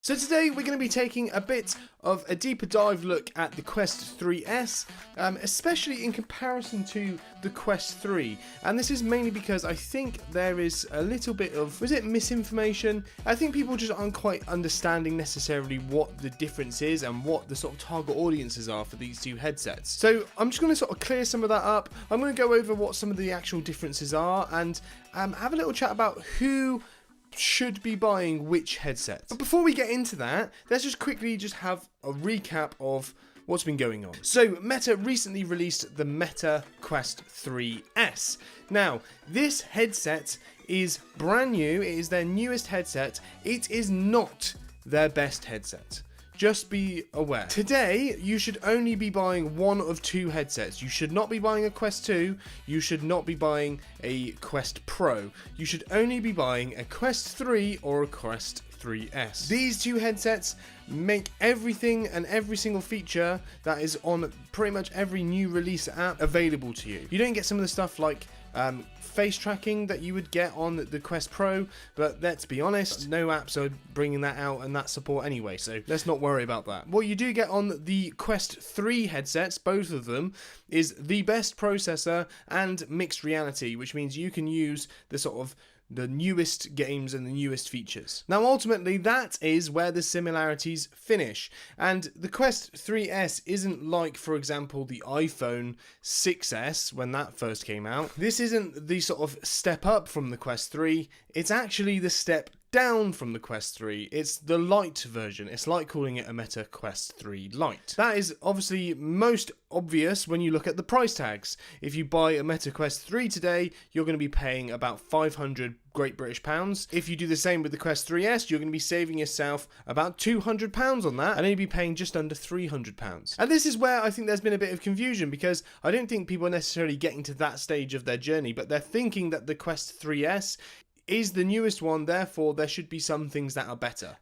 So today we're going to be taking a bit of a deeper dive look at the Quest 3S, especially in comparison to the Quest 3. And this is mainly because I think there is a little bit of, was it misinformation? I think people just aren't quite understanding necessarily what the difference is and what the sort of target audiences are for these two headsets. So I'm just going to sort of clear some of that up. I'm going to go over what some of the actual differences are and have a little chat about who should be buying which headset. But before we get into that, let's just quickly have a recap of what's been going on. So Meta recently released the Meta Quest 3S. Now, this headset is brand new. It is their newest headset. It is not their best headset. Just be aware. Today, you should only be buying one of two headsets. You should not be buying a Quest 2. You should not be buying a Quest Pro. You should only be buying a Quest 3 or a Quest 3S. These two headsets make everything and every single feature that is on pretty much every new release app available to you. You don't get some of the stuff like face tracking that you would get on the Quest Pro, but let's be honest, no apps are bringing that out and that support anyway, so let's not worry about that. What you do get on the Quest 3 headsets, both of them, is the best processor and mixed reality, which means you can use the newest games and the newest features. Now ultimately that is where the similarities finish, and the Quest 3S isn't like, for example, the iPhone 6S when that first came out. This isn't the sort of step up from the Quest 3, it's actually the step down from the Quest 3. It's the light version. It's like calling it a Meta Quest 3 Lite. That is obviously most obvious when you look at the price tags. If you buy a Meta Quest 3 today, you're going to be paying about 500 Great British pounds. If you do the same with the Quest 3S, you're going to be saving yourself about £200 on that, and you'll be paying just under £300. And this is where I think there's been a bit of confusion, because I don't think people are necessarily getting to that stage of their journey, but they're thinking that the Quest 3S is the newest one, therefore there should be some things that are better.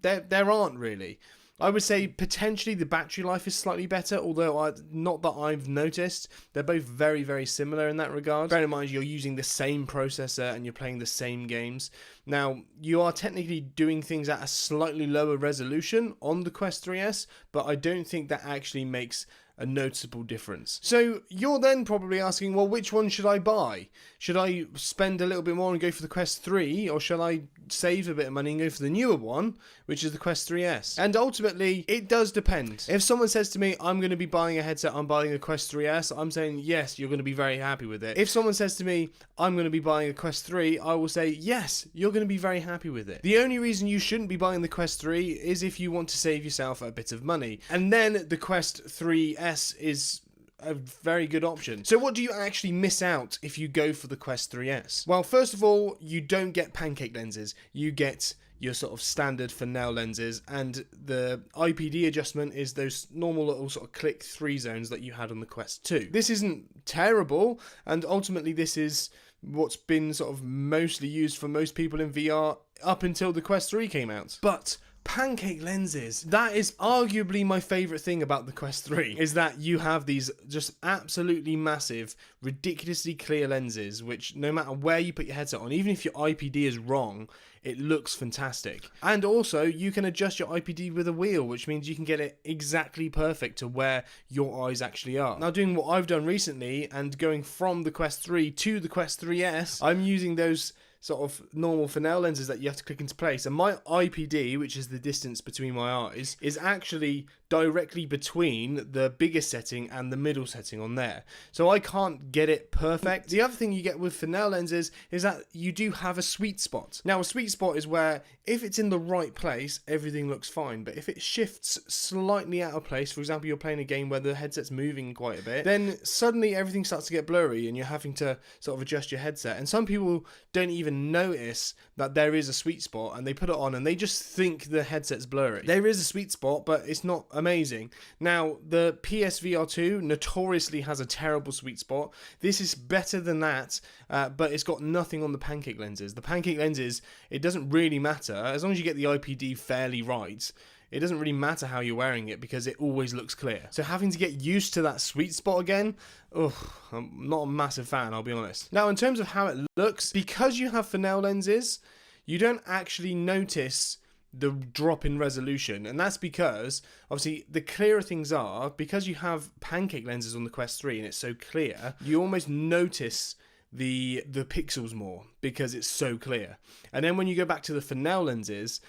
There aren't really. I would say potentially the battery life is slightly better, although not that I've noticed. They're both very, very similar in that regard. Bear in mind you're using the same processor and you're playing the same games. Now, you are technically doing things at a slightly lower resolution on the Quest 3S, but I don't think that actually makes a noticeable difference. So you're then probably asking, well, which one should I buy? Should I spend a little bit more and go for the Quest 3, or should I save a bit of money and go for the newer one, which is the Quest 3S? And ultimately, it does depend. If someone says to me, I'm going to be buying a headset, I'm buying a Quest 3S, I'm saying, yes, you're going to be very happy with it. If someone says to me, I'm going to be buying a Quest 3, I will say, yes, you're going to be very happy with it. The only reason you shouldn't be buying the Quest 3 is if you want to save yourself a bit of money. And then the Quest 3S is a very good option. So what do you actually miss out if you go for the Quest 3S? Well, first of all, you don't get pancake lenses. You get your sort of standard Fresnel lenses, and the IPD adjustment is those normal little sort of click 3 zones that you had on the Quest 2. This isn't terrible, and ultimately this is what's been sort of mostly used for most people in VR up until the Quest 3 came out. But pancake lenses, that is arguably my favourite thing about the Quest 3, is that you have these just absolutely massive, ridiculously clear lenses, which no matter where you put your headset on, even if your IPD is wrong, it looks fantastic. And also, you can adjust your IPD with a wheel, which means you can get it exactly perfect to where your eyes actually are. Now, doing what I've done recently, and going from the Quest 3 to the Quest 3S, I'm using those sort of normal Fresnel lenses that you have to click into place, and my IPD, which is the distance between my eyes, is actually directly between the biggest setting and the middle setting on there, so I can't get it perfect. The other thing you get with Fresnel lenses is that you do have a sweet spot. Now, a sweet spot is where if it's in the right place, everything looks fine, but if it shifts slightly out of place, for example, you're playing a game where the headset's moving quite a bit, then suddenly everything starts to get blurry and you're having to sort of adjust your headset. And some people don't even notice that there is a sweet spot, and they put it on and they just think the headset's blurry. There is a sweet spot, but it's not amazing. Now, the PSVR 2 notoriously has a terrible sweet spot. This is better than that, but it's got nothing on the pancake lenses. The pancake lenses, it doesn't really matter. As long as you get the IPD fairly right, it doesn't really matter how you're wearing it because it always looks clear. So having to get used to that sweet spot again, I'm not a massive fan, I'll be honest. Now, in terms of how it looks, because you have Fresnel lenses, you don't actually notice the drop in resolution, and that's because obviously the clearer things are, because you have pancake lenses on the Quest 3 and it's so clear, you almost notice the pixels more because it's so clear. And then when you go back to the Fresnel lenses,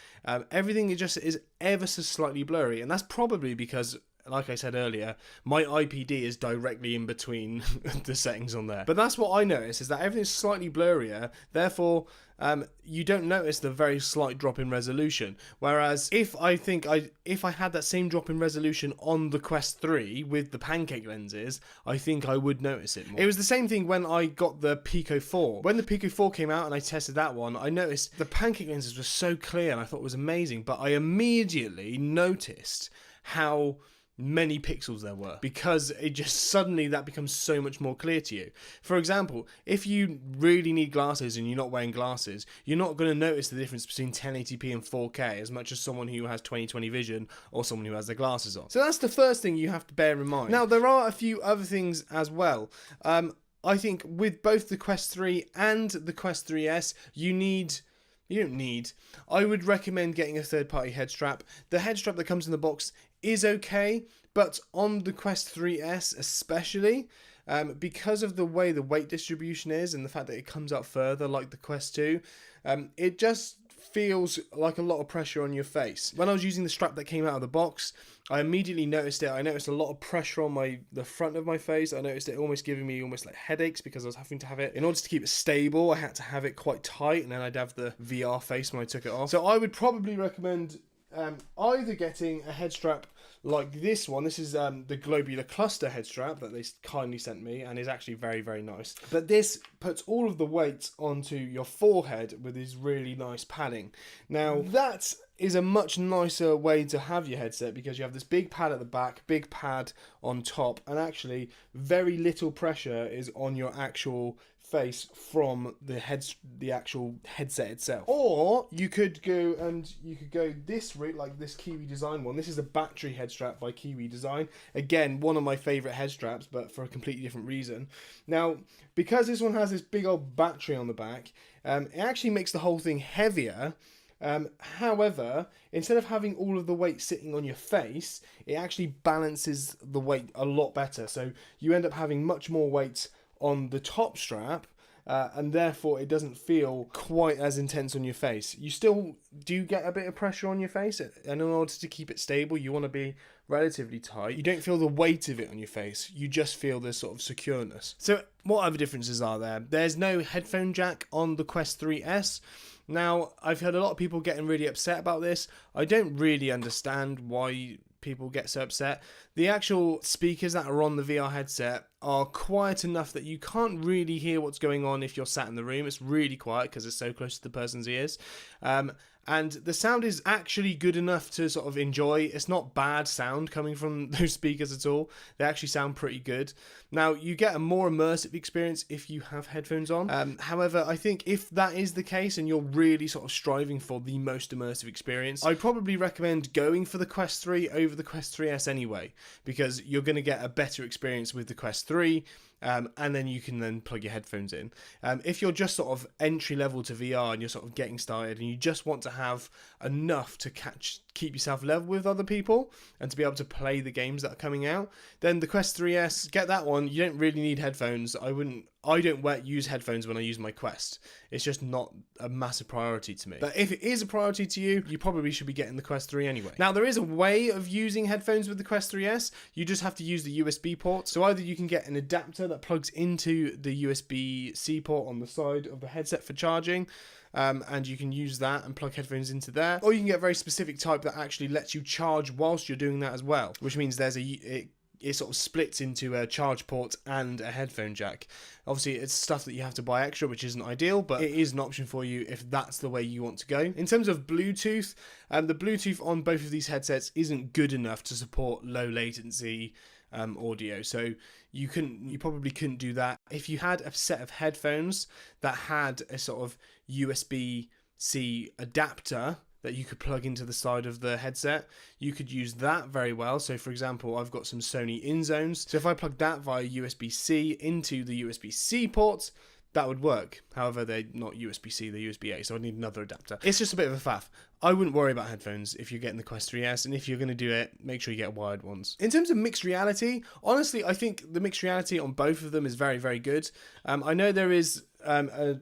everything is ever so slightly blurry, and that's probably because, like I said earlier, my IPD is directly in between the settings on there. But that's what I notice, is that everything's slightly blurrier, therefore you don't notice the very slight drop in resolution. Whereas if I had that same drop in resolution on the Quest 3 with the pancake lenses, I think I would notice it more. It was the same thing when I got the Pico 4. When the Pico 4 came out and I tested that one, I noticed the pancake lenses were so clear and I thought it was amazing, but I immediately noticed how many pixels there were, because it just suddenly that becomes so much more clear to you. For example, if you really need glasses and you're not wearing glasses, you're not going to notice the difference between 1080p and 4K as much as someone who has 20/20 vision or someone who has their glasses on. So that's the first thing you have to bear in mind. Now, there are a few other things as well. I think with both the Quest 3 and the Quest 3S, I would recommend getting a third-party head strap. The head strap that comes in the box is okay, but on the Quest 3S especially, because of the way the weight distribution is and the fact that it comes out further like the Quest 2, it just feels like a lot of pressure on your face. When I was using the strap that came out of the box, I immediately noticed it. I noticed a lot of pressure on the front of my face. I noticed it almost giving me almost like headaches because I was having to have it. In order to keep it stable, I had to have it quite tight, and then I'd have the VR face when I took it off. So I would probably recommend either getting a head strap like this one. This is the Globular Cluster head strap that they kindly sent me, and is actually very, very nice. But this puts all of the weight onto your forehead with this really nice padding. Now, that is a much nicer way to have your headset, because you have this big pad at the back, big pad on top, and actually very little pressure is on your actual face from the actual headset itself. Or you could go this route, like this Kiwi Design one. This is a battery head strap by Kiwi Design. Again, one of my favorite head straps, but for a completely different reason. Now, because this one has this big old battery on the back, it actually makes the whole thing heavier. However, instead of having all of the weight sitting on your face, it actually balances the weight a lot better. So you end up having much more weight on the top strap, and therefore it doesn't feel quite as intense on your face. You still do get a bit of pressure on your face, and in order to keep it stable, you want to be relatively tight. You don't feel the weight of it on your face, you just feel this sort of secureness. So what other differences are there? There's no headphone jack on the Quest 3S. Now, I've heard a lot of people getting really upset about this. I don't really understand why people get so upset. The actual speakers that are on the VR headset are quiet enough that you can't really hear what's going on if you're sat in the room. It's really quiet because it's so close to the person's ears. And the sound is actually good enough to sort of enjoy. It's not bad sound coming from those speakers at all. They actually sound pretty good. Now, you get a more immersive experience if you have headphones on. However, I think if that is the case and you're really sort of striving for the most immersive experience, I'd probably recommend going for the Quest 3 over the Quest 3S anyway, because you're going to get a better experience with the Quest 3. And then you can then plug your headphones in. If you're just sort of entry level to VR and you're sort of getting started and you just want to have enough to keep yourself level with other people and to be able to play the games that are coming out, then the Quest 3S, get that one. You don't really need headphones. I don't use headphones when I use my Quest. It's just not a massive priority to me. But if it is a priority to you, you probably should be getting the Quest 3 anyway. Now, there is a way of using headphones with the Quest 3S. You just have to use the USB port. So either you can get an adapter that plugs into the USB-C port on the side of the headset for charging, and you can use that and plug headphones into there, or you can get a very specific type that actually lets you charge whilst you're doing that as well, which means it sort of splits into a charge port and a headphone jack. Obviously, it's stuff that you have to buy extra, which isn't ideal, but it is an option for you if that's the way you want to go. In terms of Bluetooth, the Bluetooth on both of these headsets isn't good enough to support low latency audio, so you probably couldn't do that. If you had a set of headphones that had a sort of USB-C adapter that you could plug into the side of the headset, you could use that very well. So for example, I've got some Sony InZones, so if I plug that via USB-C into the USB-C port, that would work. However, they're not USB-C, they're USB-A, so I need another adapter. It's just a bit of a faff. I wouldn't worry about headphones if you're getting the Quest 3S, and if you're going to do it, make sure you get wired ones. In terms of mixed reality, honestly, I think the mixed reality on both of them is very, very good. I know there is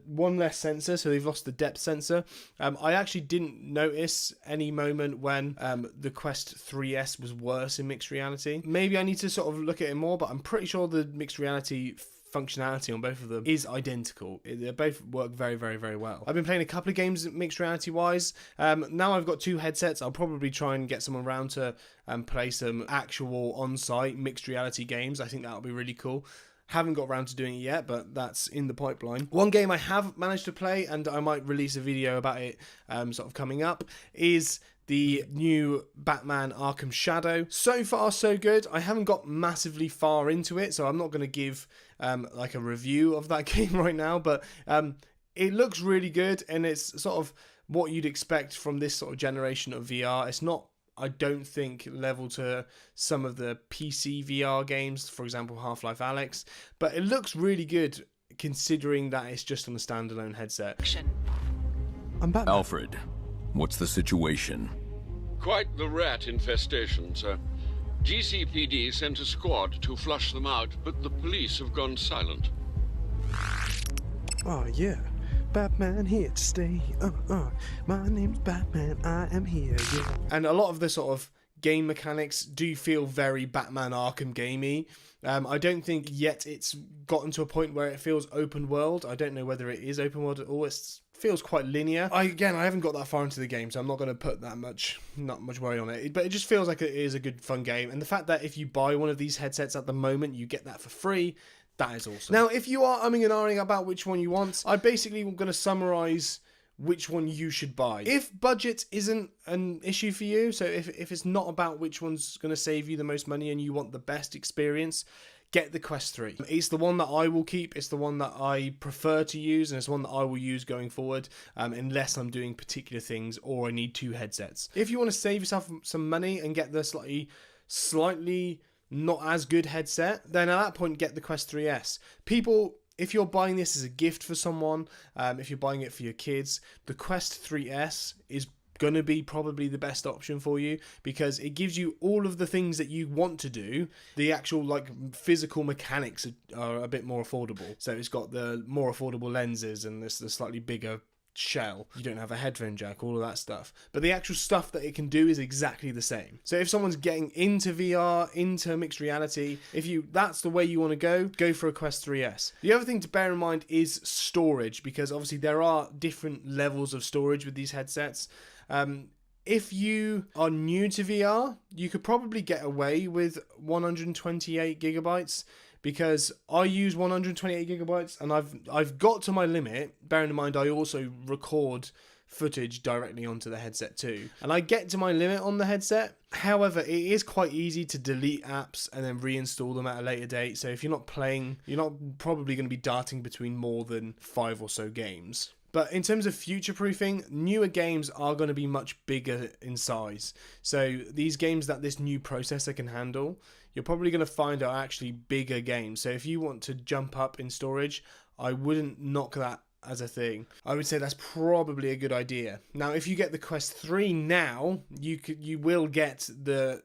one less sensor, so they've lost the depth sensor. I actually didn't notice any moment when the Quest 3S was worse in mixed reality. Maybe I need to sort of look at it more, but I'm pretty sure the mixed reality functionality on both of them is identical. They both work very, very, very well. I've been playing a couple of games mixed reality wise. Now I've got 2 headsets. I'll probably try and get someone around to play some actual on-site mixed reality games. I think that'll be really cool. Haven't got around to doing it yet, but that's in the pipeline. One game I have managed to play, and I might release a video about it sort of coming up, is the new Batman Arkham Shadow. So far, so good. I haven't got massively far into it, so I'm not going to give like a review of that game right now, but it looks really good, and it's sort of what you'd expect from this sort of generation of VR. It's not, I don't think, level to some of the PC VR games, for example, Half-Life Alyx, but it looks really good considering that it's just on a standalone headset. I'm Batman. Alfred, what's the situation? Quite the rat infestation, sir. GCPD sent a squad to flush them out, but the police have gone silent. Oh yeah, Batman here to stay. My name's Batman, I am here. Yeah. And a lot of the sort of game mechanics do feel very Batman Arkham gamey. I don't think yet it's gotten to a point where it feels open world. I don't know whether it is open world at all. It feels quite linear. I haven't got that far into the game, so I'm not going to put not much worry on it. But it just feels like it is a good fun game. And the fact that if you buy one of these headsets at the moment, you get that for free, that is awesome. Now, if you are umming and ahhing about which one you want, I basically am going to summarize which one you should buy. If budget isn't an issue for you, so if it's not about which one's going to save you the most money and you want the best experience, get the Quest 3. It's the one that I will keep, it's the one that I prefer to use, and it's one that I will use going forward, unless I'm doing particular things or I need 2 headsets. If you want to save yourself some money and get the slightly not as good headset, then at that point get the Quest 3S. People, if you're buying this as a gift for someone, if you're buying it for your kids, the Quest 3S is going to be probably the best option for you, because it gives you all of the things that you want to do. The actual physical mechanics are a bit more affordable. So it's got the more affordable lenses and the slightly bigger shell. You don't have a headphone jack, all of that stuff. But the actual stuff that it can do is exactly the same. So if someone's getting into VR, into mixed reality, that's the way you want to go for a Quest 3S. The other thing to bear in mind is storage, because obviously there are different levels of storage with these headsets. If you are new to VR, you could probably get away with 128 gigabytes, because I use 128 gigabytes and I've got to my limit. Bearing in mind I also record footage directly onto the headset too, and I get to my limit on the headset. However, it is quite easy to delete apps and then reinstall them at a later date. So if you're not playing, you're not probably going to be darting between more than 5 or so games. But in terms of future-proofing, newer games are going to be much bigger in size. So these games that this new processor can handle, you're probably going to find are actually bigger games. So if you want to jump up in storage, I wouldn't knock that as a thing. I would say that's probably a good idea. Now, if you get the Quest 3 now, you will get the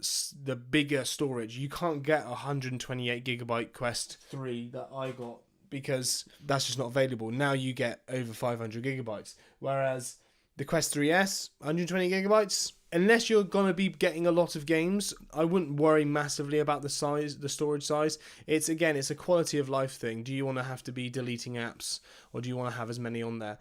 bigger storage. You can't get a 128 gigabyte Quest 3 that I got, because that's just not available. Now you get over 500 gigabytes. Whereas the Quest 3S, 120 gigabytes, unless you're going to be getting a lot of games, I wouldn't worry massively about the storage size. It's a quality of life thing. Do you want to have to be deleting apps, or do you want to have as many on there?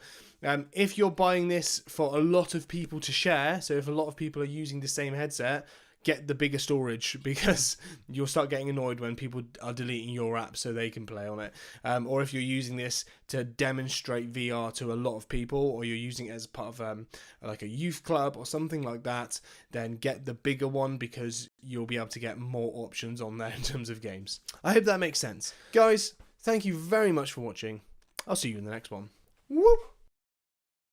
If you're buying this for a lot of people to share, so if a lot of people are using the same headset, get the bigger storage, because you'll start getting annoyed when people are deleting your app so they can play on it. Or if you're using this to demonstrate VR to a lot of people, or you're using it as part of like a youth club or something like that, then get the bigger one, because you'll be able to get more options on there in terms of games. I hope that makes sense. Guys, thank you very much for watching. I'll see you in the next one. Whoop!